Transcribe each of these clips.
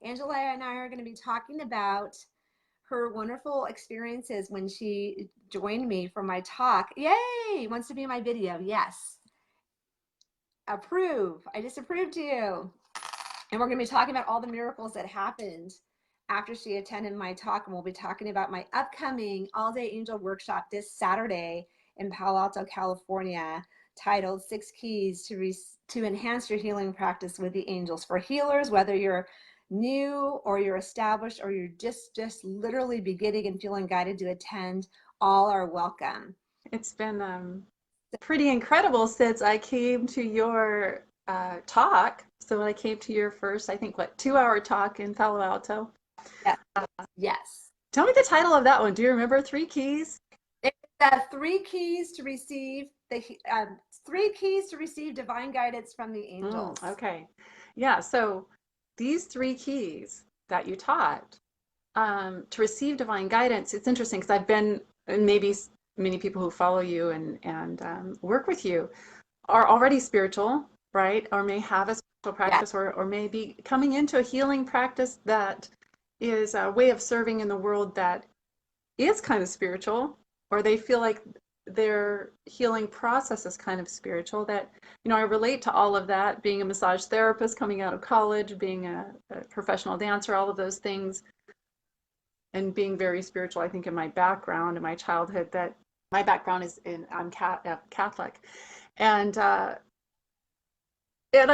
Angela and I are going to be talking about her wonderful experiences when she joined me for my talk. Yay! Wants to be in my video. Yes. Approve. I just approved you. And we're going to be talking about all the miracles that happened after she attended my talk. And we'll be talking about my upcoming all-day angel workshop this Saturday in Palo Alto, California, titled 6 Keys to Enhance Your Healing Practice with the Angels. For healers, whether you're new or you're established or you're just literally beginning and feeling guided to attend, all are welcome. It's been pretty incredible since I came to your talk. So when I came to your first, I think, 2-hour talk in Palo Alto. Yeah. Yes. Tell me the title of that one. Do you remember? 3 Keys? It's 3 keys to receive 3 keys to receive divine guidance from the angels. Okay. Yeah. So these 3 keys that you taught to receive divine guidance, it's interesting because I've been, and maybe many people who follow you and work with you are already spiritual, right? Or may have a spiritual practice, or may be coming into a healing practice that is a way of serving in the world that is kind of spiritual, or they feel like their healing process is kind of spiritual. That, I relate to all of that, being a massage therapist coming out of college, being a professional dancer, all of those things, and being very spiritual. I think in my background, in my childhood, that my background is I'm Catholic, and I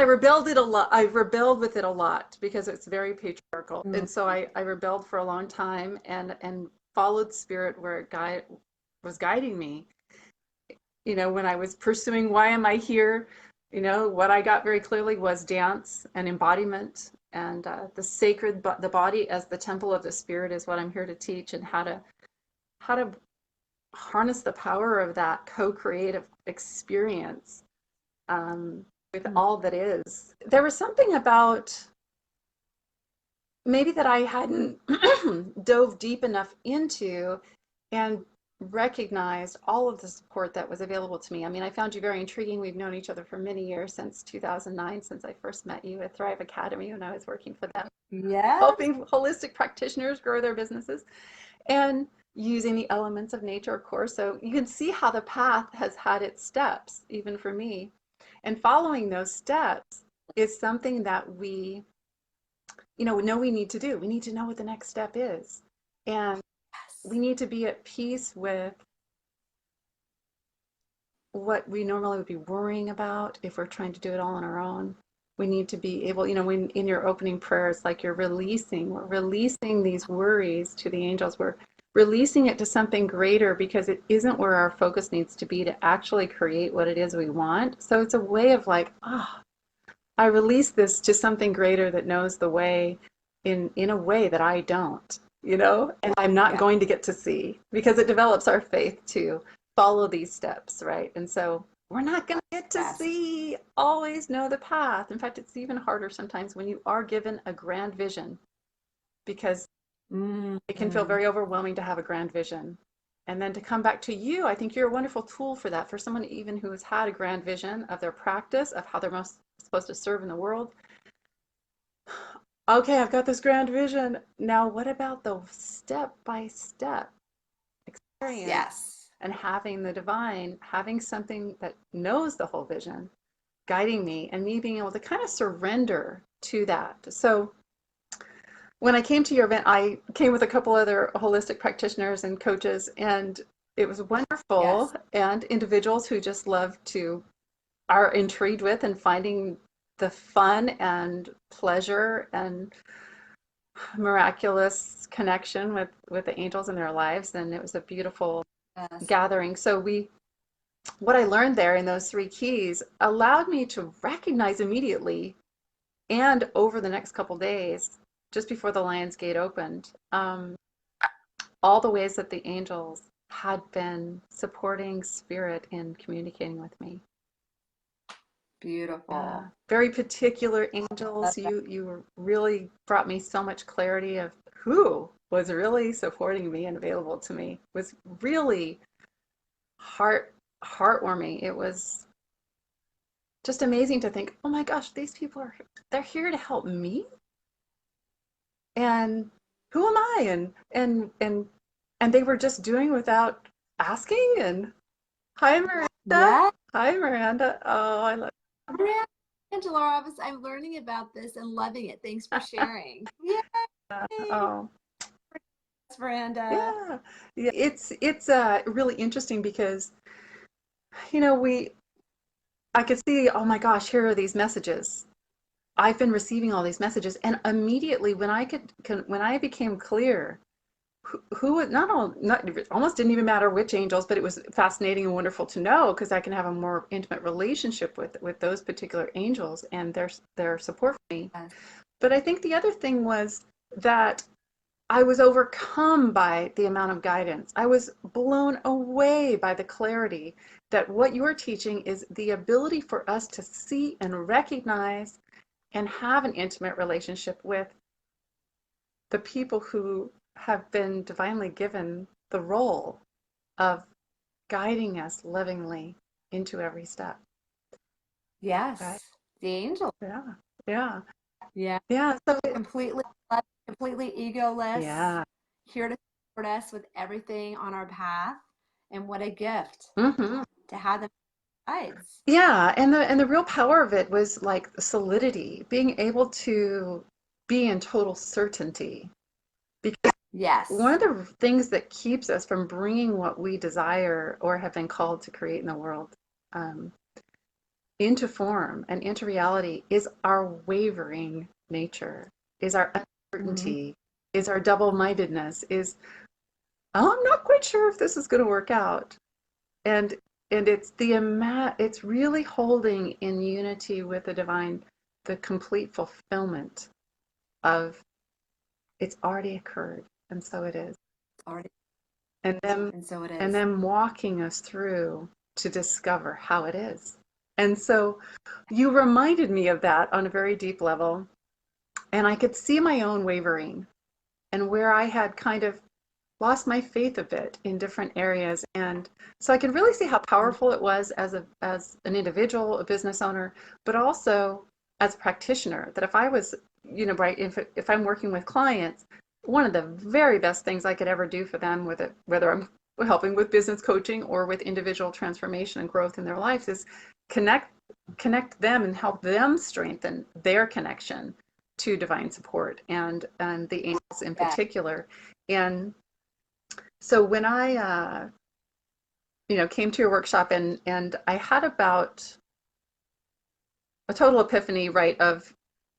rebelled it a lot. I rebelled with it a lot because it's very patriarchal, and so I rebelled for a long time and followed spirit where it was guiding me. When I was pursuing why am I here, what I got very clearly was dance and embodiment, and the body as the temple of the spirit is what I'm here to teach, and how to harness the power of that co-creative experience with all that is. There was something about maybe that I hadn't dove deep enough into and recognized all of the support that was available to me. I mean, I found you very intriguing. We've known each other for many years, since 2009, since I first met you at Thrive Academy when I was working for them, helping holistic practitioners grow their businesses and using the elements of nature, of course. So you can see how the path has had its steps, even for me. And following those steps is something that we, know we need to do. We need to know what the next step is. And we need to be at peace with what we normally would be worrying about if we're trying to do it all on our own. We need to be able, when in your opening prayers, like we're releasing these worries to the angels. We're releasing it to something greater, because it isn't where our focus needs to be to actually create what it is we want. So it's a way of I release this to something greater that knows the way in a way that I don't, and I'm not going to get to see, because it develops our faith to follow these steps, right? And so we're not going to get to always know the path. In fact, it's even harder sometimes when you are given a grand vision, because it can feel very overwhelming to have a grand vision. And then to come back to you, I think you're a wonderful tool for that, for someone even who has had a grand vision of their practice, of how they're most supposed to serve in the world. Okay, I've got this grand vision. Now, what about the step-by-step experience? Yes. And having the divine, having something that knows the whole vision, guiding me, and me being able to kind of surrender to that. So when I came to your event, I came with a couple other holistic practitioners and coaches, and it was wonderful. And individuals who just are intrigued with and finding the fun and pleasure and miraculous connection with the angels in their lives. And it was a beautiful gathering. So what I learned there in those 3 keys allowed me to recognize immediately, and over the next couple days, just before the Lion's Gate opened, all the ways that the angels had been supporting spirit in communicating with me. Beautiful. Very particular angels. You really brought me so much clarity of who was really supporting me and available to me. It was really heartwarming. It was just amazing to think, oh my gosh, these people they're here to help me. and who am I? And they were just doing without asking. And hi, Miranda. Yeah. Hi, Miranda. Oh, I love Maria, Angela, I'm learning about this and loving it. Thanks for sharing. that. Yay. Oh, Miranda. yeah. Yeah. It's really interesting because, we I could see, oh my gosh, here are these messages. I've been receiving all these messages, and immediately when I became clear who not almost didn't even matter which angels, but it was fascinating and wonderful to know because I can have a more intimate relationship with those particular angels and their support for me. Yes. But I think the other thing was that I was overcome by the amount of guidance. I was blown away by the clarity that what you're teaching is the ability for us to see and recognize and have an intimate relationship with the people who have been divinely given the role of guiding us lovingly into every step. Right? Yes. The angel. Yeah. Yeah. Yeah. Yeah. So Completely loving, completely egoless, yeah. here to support us with everything on our path. And what a gift Mm-hmm. to have them guides. Yeah. And the real power of it was like solidity, being able to be in total certainty. Because one Yes. of the things that keeps us from bringing what we desire or have been called to create in the world um, into form and into reality is our wavering nature, is our Mm-hmm. uncertainty, is our double-mindedness, is oh, I'm not quite sure if this is going to work out. And it's really holding in unity with the divine the complete fulfillment of it's already occurred, and so it is. Already. And them And so it and is. them walking us through to discover how it is. And so you reminded me of that on a very deep level. And I could see my own wavering and where I had kind of lost my faith a bit in different areas. And so I could really see how powerful it was as an individual, a business owner, but also as a practitioner, that if I was, right, if I'm working with clients, one of the very best things I could ever do for them with it, whether I'm helping with business coaching or with individual transformation and growth in their lives, is connect them and help them strengthen their connection to divine support and the angels in Yeah. particular. And so when I, came to your workshop and I had about a total epiphany, right, of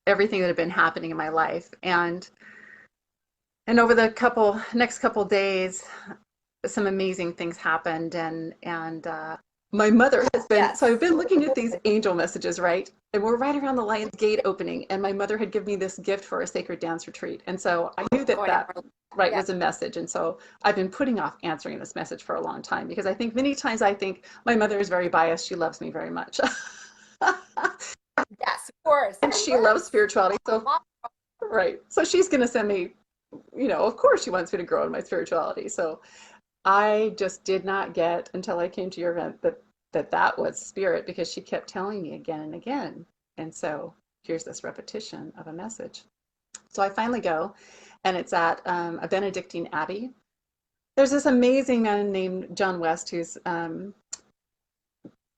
everything that had been happening in my life, and over the next couple days, some amazing things happened, and my mother has been. So Yes. I've been looking at these angel messages, right, and we're right around the Lion's Gate opening, and my mother had given me this gift for a sacred dance retreat, and so I knew that Going that right yeah. was a message, and so I've been putting off answering this message for a long time because I think many times I think my mother is very biased. She loves me very much. Yes, of course. And Of she loves course. spirituality. So, right. So she's going to send me, of course she wants me to grow in my spirituality. So I just did not get until I came to your event that was spirit because she kept telling me again and again. And so here's this repetition of a message. So I finally go, and it's at a Benedictine abbey. There's this amazing man named John West who's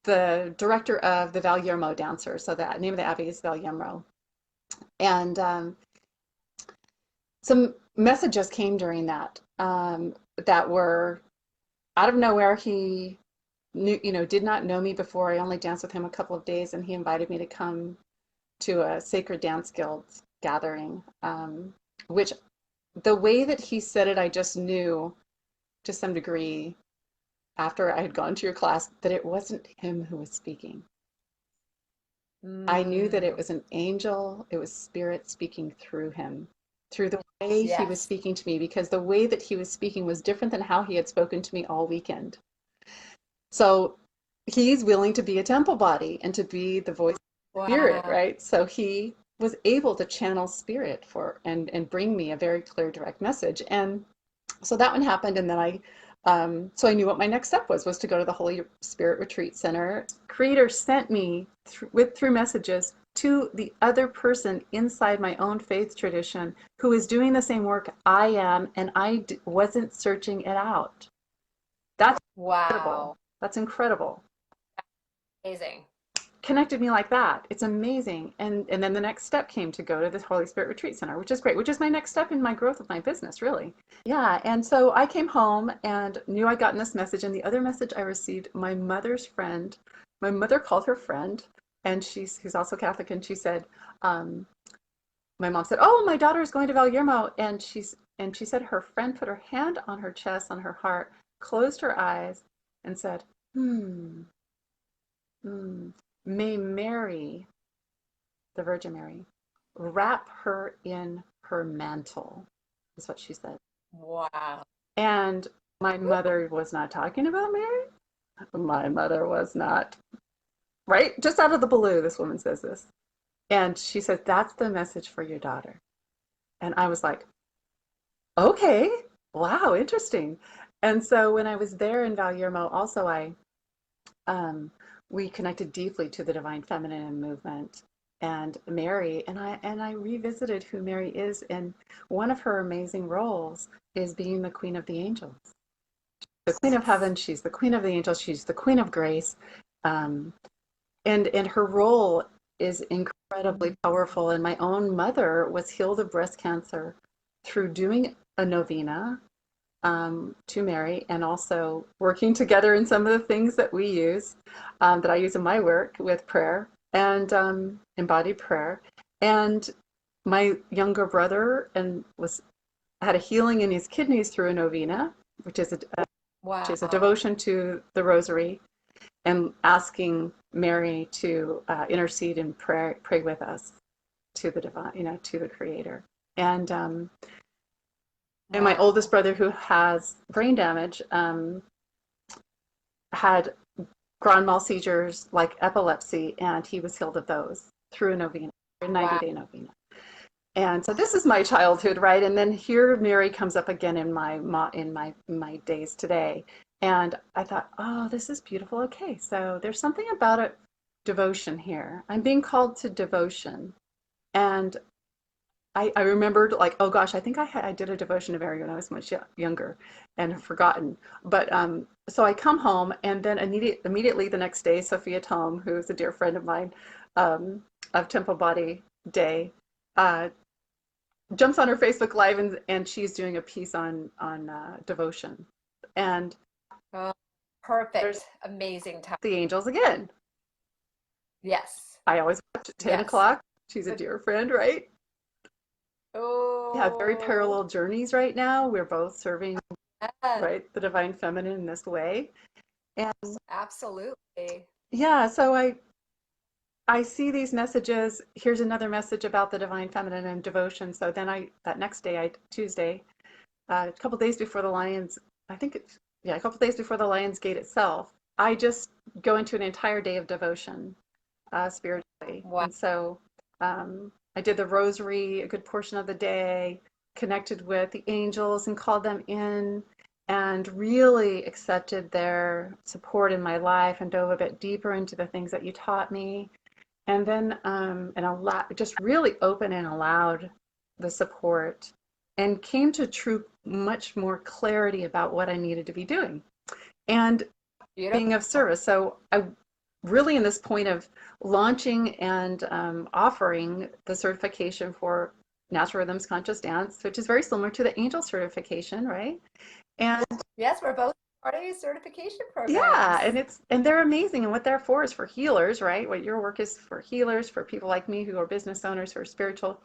the director of the Valyermo Dancers. So the name of the abbey is Valyermo. And some messages came during that were out of nowhere. He did not know me before. I only danced with him a couple of days, and he invited me to come to a Sacred Dance Guild gathering, which the way that he said it, I just knew to some degree after I had gone to your class that it wasn't him who was speaking. I knew that it Mm. was an angel, it was spirit speaking through him, through the way he was Yes. speaking to me, because the way that he was speaking was different than how he had spoken to me all weekend. So he's willing to be a temple body and to be the voice of spirit, Wow. right? So he was able to channel spirit and bring me a very clear, direct message. And so that one happened, and then so I knew what my next step was to go to the Holy Spirit Retreat Center. Creator sent me through messages to the other person inside my own faith tradition who is doing the same work I am, and I wasn't searching it out. That's incredible. Wow. That's incredible. Amazing. Connected me like that. It's amazing. And then the next step came to go to the Holy Spirit Retreat Center, which is great, which is my next step in my growth of my business, really. Yeah. And so I came home and knew I'd gotten this message. And the other message I received, my mother's friend, my mother called her friend, and who's also Catholic, and she said, my mom said, "Oh, my daughter is going to Valiermo," and she said her friend put her hand on her chest, on her heart, closed her eyes, and said, "Hmm, hmm, may Mary, the Virgin Mary, wrap her in her mantle," is what she said. Wow. And my mother was not talking about Mary. My mother was not. Right? Just out of the blue, this woman says this. And she said, "That's the message for your daughter." And I was like, okay, wow, interesting. And so when I was there in Valiermo, also we connected deeply to the Divine Feminine movement and Mary, and I revisited who Mary is, and one of her amazing roles is being the Queen of the Angels, the Queen of Heaven. She's the Queen of the Angels. She's the Queen of Grace, um, and her role is incredibly powerful. And my own mother was healed of breast cancer through doing a novena to Mary, and also working together in some of the things that we use, that I use in my work with prayer and embodied prayer. And my younger brother had a healing in his kidneys through a novena, which is a Wow. devotion to the Rosary, and asking Mary to intercede and pray with us to the divine, to the Creator. And my oldest Wow. brother, who has brain damage, had grand mal seizures like epilepsy, and he was healed of those through a novena, a Wow. 90-day novena. And so this is my childhood, right? And then here Mary comes up again in my days today. And I thought, oh, this is beautiful. Okay, so there's something about it, devotion here. I'm being called to devotion. And I remembered, like, oh gosh, I think I did a devotion to Mary when I was much younger and have forgotten. But so I come home, and then immediately the next day, Sophia Tome, who's a dear friend of mine, of Temple Body Day, uh, jumps on her Facebook Live, and she's doing a piece on devotion. And Oh, there's perfect. Amazing time. the angels again. Yes. I always watch at 10 Yes. o'clock. She's a dear friend, right? We have very Oh, parallel journeys right now. We're both serving, yeah, right, the Divine Feminine in this way. And absolutely. yeah, so I see these messages. Here's another message about the Divine Feminine and devotion. So then that next day, Tuesday, a couple days before the Lions, I think it's, yeah, a couple days before the Lions Gate itself, I just go into an entire day of devotion, spiritually. Wow. And so I did the rosary a good portion of the day, connected with the angels and called them in, and really accepted their support in my life and dove a bit deeper into the things that you taught me. And then just really open and allowed the support, and came to true much more clarity about what I needed to be doing and being of Beautiful. service. So I really, in this point of launching and offering the certification for Natural Rhythms Conscious Dance, which is very similar to the Angel certification, right? And Yes, we're both part of your certification yeah, programs. and they're amazing, and what they're for is for healers, right? What your work is for healers, for people like me who are business owners, who are spiritual.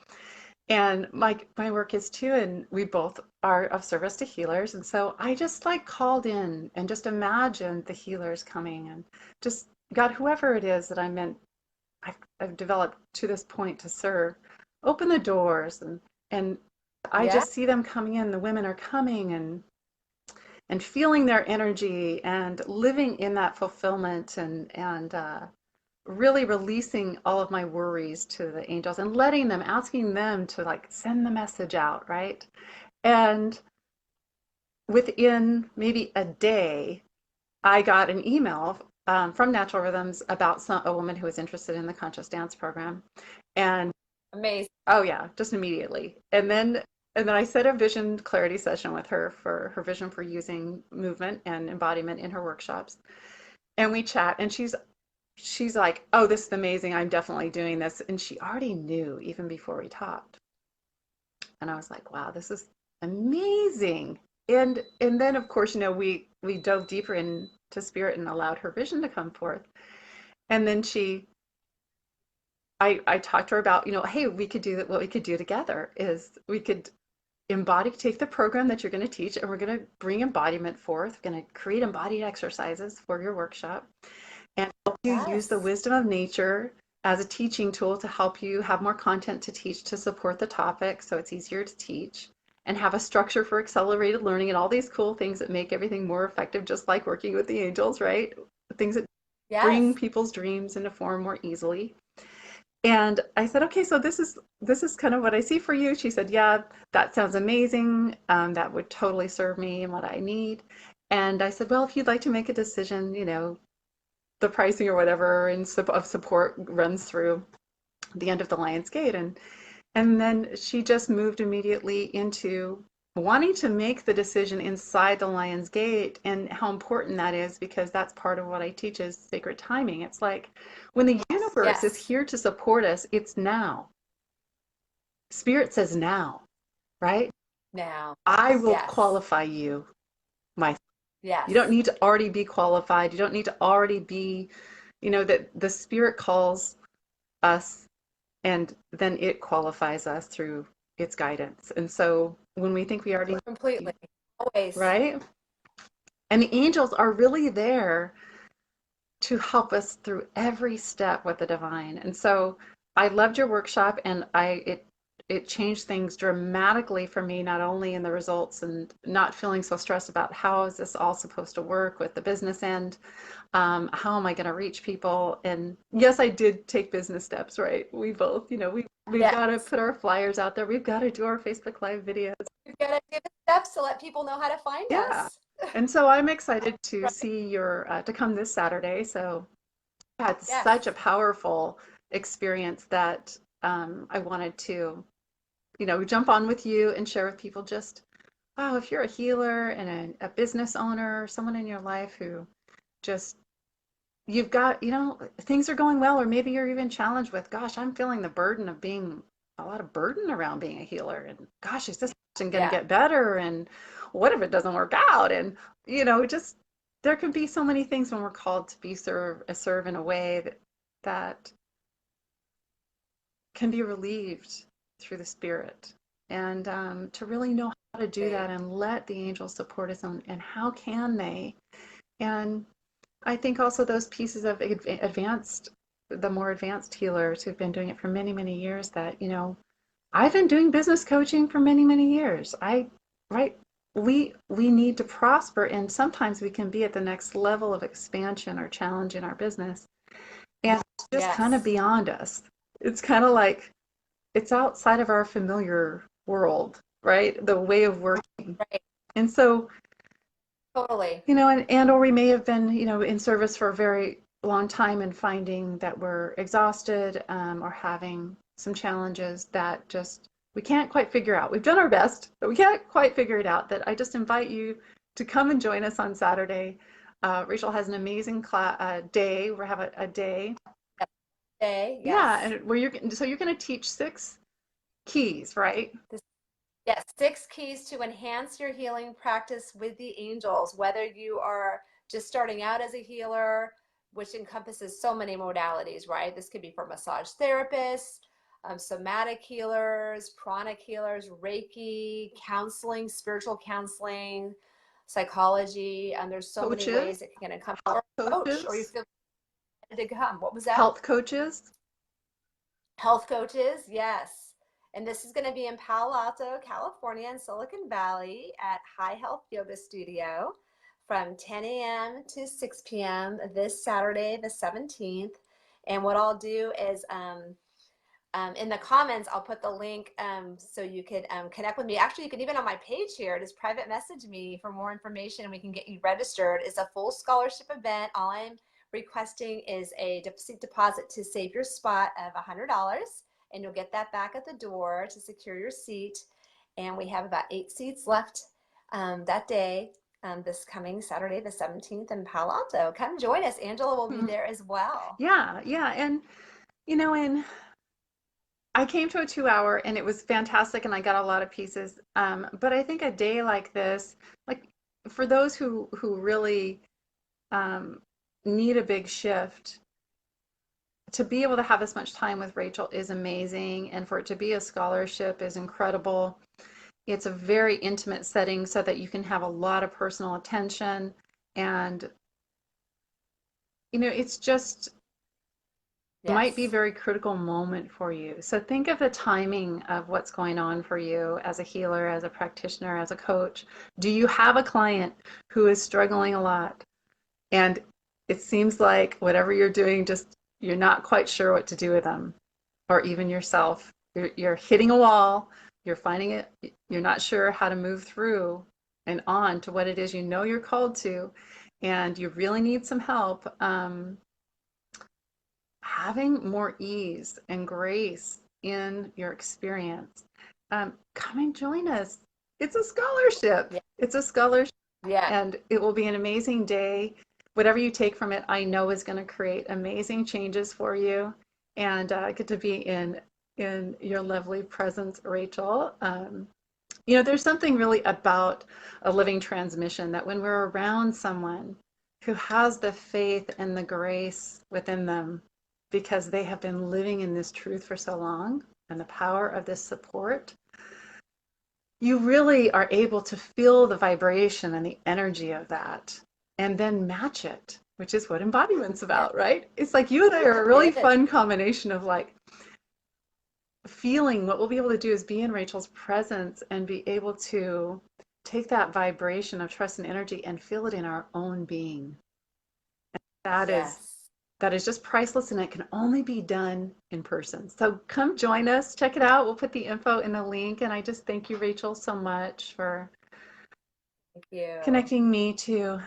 And my work is too, and we both are of service to healers. And so I just like called in and just imagined the healers coming, and just God, whoever it is that I've developed to this point to serve, open the doors, and I Yeah. just see them coming in. The women are coming, and feeling their energy and living in that fulfillment, and really releasing all of my worries to the angels and letting them, asking them to like send the message out, right? And within maybe a day, I got an email from Natural Rhythms about a woman who was interested in the conscious dance program. And Amazing. oh yeah, just immediately. And then I set a vision clarity session with her for her vision for using movement and embodiment in her workshops. And we chat, and she's like, "Oh, this is amazing. I'm definitely doing this." And she already knew even before we talked. And I was like, "Wow, this is amazing." And then of course, we dove deeper into spirit and allowed her vision to come forth. And then I talked to her about, hey, we could do that. What we could do together is we could take the program that you're going to teach, and we're going to bring embodiment forth. We're going to create embodied exercises for your workshop and help you use the Yes. wisdom of nature as a teaching tool to help you have more content to teach to support the topic so it's easier to teach, and have a structure for accelerated learning and all these cool things that make everything more effective, just like working with the angels, right? Things that bring Yes. people's dreams into form more easily. And I said, okay, so this is kind of what I see for you. She said, yeah, that sounds amazing. That would totally serve me and what I need. And I said, well, if you'd like to make a decision, the pricing or whatever of support runs through the end of the Lion's Gate. And then she just moved immediately into wanting to make the decision inside the Lion's Gate, and how important that is, because that's part of what I teach is sacred timing. It's like when the universe is Yes. here to support us, it's now. Spirit says now, right? Now. I will Yes. qualify you. My You don't Yes. need to already be qualified. You don't need to already be, that the spirit calls us, and then it qualifies us through its guidance. And so when we think we already, Completely. Always. right? And the angels are really there to help us through every step with the divine. And so I loved your workshop, and it changed things dramatically for me, not only in the results and not feeling so stressed about how is this all supposed to work with the business end, how am I going to reach people? And yes, I did take business steps, right? We both, we've got to Yes. put our flyers out there. We've got to do our Facebook Live videos. You've got to give the steps to let people know how to find Yeah. us. And so I'm excited to Right. see to come this Saturday. So I had Yes. such a powerful experience that I wanted to, jump on with you and share with people just, wow, if you're a healer and a business owner, someone in your life who just, you've got, things are going well, or maybe you're even challenged with, gosh, I'm feeling the burden of being a lot of burden around being a healer. And gosh, is this person going to Yeah. get better? And what if it doesn't work out? And, just there can be so many things when we're called to be serve in a way that can be relieved through the spirit. And to really know how to do that and let the angels support us, and how can they? And I think also those pieces of the more advanced healers who've been doing it for many, many years, that, I've been doing business coaching for many, many years. Right, we need to prosper, and sometimes we can be at the next level of expansion or challenge in our business. And it's just kind of Yes. beyond us. It's kind of like it's outside of our familiar world, right? The way of working. Right. And so, Totally. or we may have been, in service for a very long time, and finding that we're exhausted, or having some challenges that just we can't quite figure out. We've done our best, but we can't quite figure it out. That I just invite you to come and join us on Saturday. Rachel has an amazing day. We have a day. Day. Yeah, Yes. and where you're going to teach 6 keys, right? Yes, 6 keys to enhance your healing practice with the angels, whether you are just starting out as a healer, which encompasses so many modalities, right? This could be for massage therapists, somatic healers, pranic healers, Reiki, counseling, spiritual counseling, psychology, and there's so many Coaches, ways it can encompass. health Or coach, or you coaches, feel to come. What was that? health coaches. Health coaches, yes. And this is going to be in Palo Alto, California, in Silicon Valley at High Health Yoga Studio from 10 a.m. to 6 p.m. this Saturday, the 17th. And what I'll do is in the comments, I'll put the link so you could connect with me. Actually, you can even on my page here, just private message me for more information and we can get you registered. It's a full scholarship event. All I'm requesting is a deposit to save your spot of $100, and you'll get that back at the door to secure your seat. And we have about 8 seats left that day, this coming Saturday, the 17th in Palo Alto. Come join us. Angela will be there as well. Yeah, yeah. And, and I came to a 2 hour and it was fantastic and I got a lot of pieces. But I think a day like this, like for those who really need a big shift, to be able to have this much time with Rachel is amazing. And for it to be a scholarship is incredible. It's a very intimate setting so that you can have a lot of personal attention. And, it's just, might be a very critical moment for you. So think of the timing of what's going on for you as a healer, as a practitioner, as a coach. Do you have a client who is struggling a lot? And it seems like whatever you're doing, just you're not quite sure what to do with them, or even yourself. You're hitting a wall. You're finding it. You're not sure how to move through and on to what it is you're called to, and you really need some help. Having more ease and grace in your experience. Come and join us. It's a scholarship. Yeah. It's a scholarship. Yeah. And it will be an amazing day. Whatever you take from it, I know is going to create amazing changes for you. And I get to be in your lovely presence, Rachel. There's something really about a living transmission that when we're around someone who has the faith and the grace within them, because they have been living in this truth for so long, and the power of this support, you really are able to feel the vibration and the energy of that and then match it, which is what embodiment's about, right? It's like you and I are a really fun combination of like feeling. What we'll be able to do is be in Rachel's presence and be able to take that vibration of trust and energy and feel it in our own being. And that is just priceless, and it can only be done in person. So come join us, check it out. We'll put the info in the link. And I just thank you, Rachel, so much for connecting me to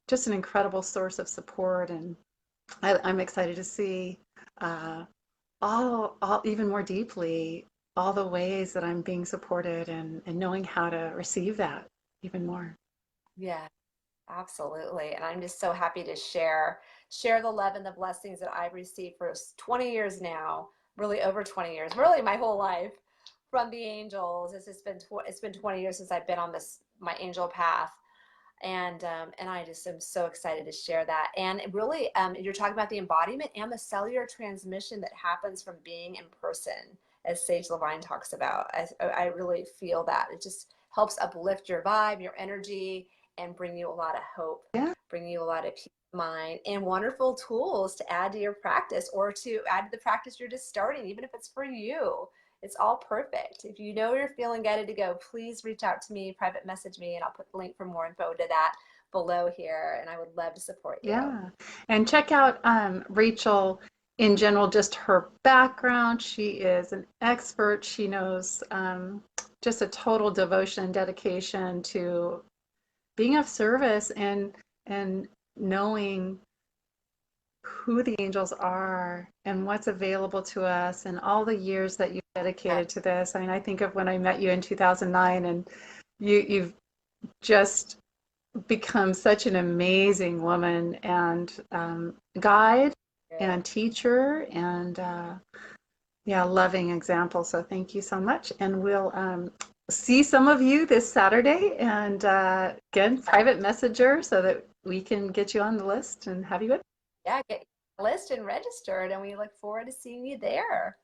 just an incredible source of support. And I'm excited to see all even more deeply all the ways that I'm being supported and knowing how to receive that even more. Yeah. Absolutely. And I'm just so happy to share the love and the blessings that I've received for 20 years now, really over 20 years, really my whole life from the angels. It's been 20 years since I've been on my angel path. And I just am so excited to share that. And it really, you're talking about the embodiment and the cellular transmission that happens from being in person, as Sage Levine talks about. I really feel that it just helps uplift your vibe, your energy, and bring you a lot of hope, bring you a lot of peace of mind, and wonderful tools to add to your practice or to add to the practice you're just starting, even if it's for you. It's all perfect. If you know you're feeling guided to go, please reach out to me, private message me, and I'll put the link for more info to that below here, and I would love to support you. Yeah, and check out Rachel in general, just her background. She is an expert. She knows just a total devotion and dedication to being of service and knowing who the angels are and what's available to us, and all the years that you've dedicated to this. I mean, I think of when I met you in 2009, and you've just become such an amazing woman and guide and teacher and loving example. So thank you so much, and we'll see some of you this Saturday, and again, private messenger so that we can get you on the list and have you in. Yeah, get your list and registered, and we look forward to seeing you there.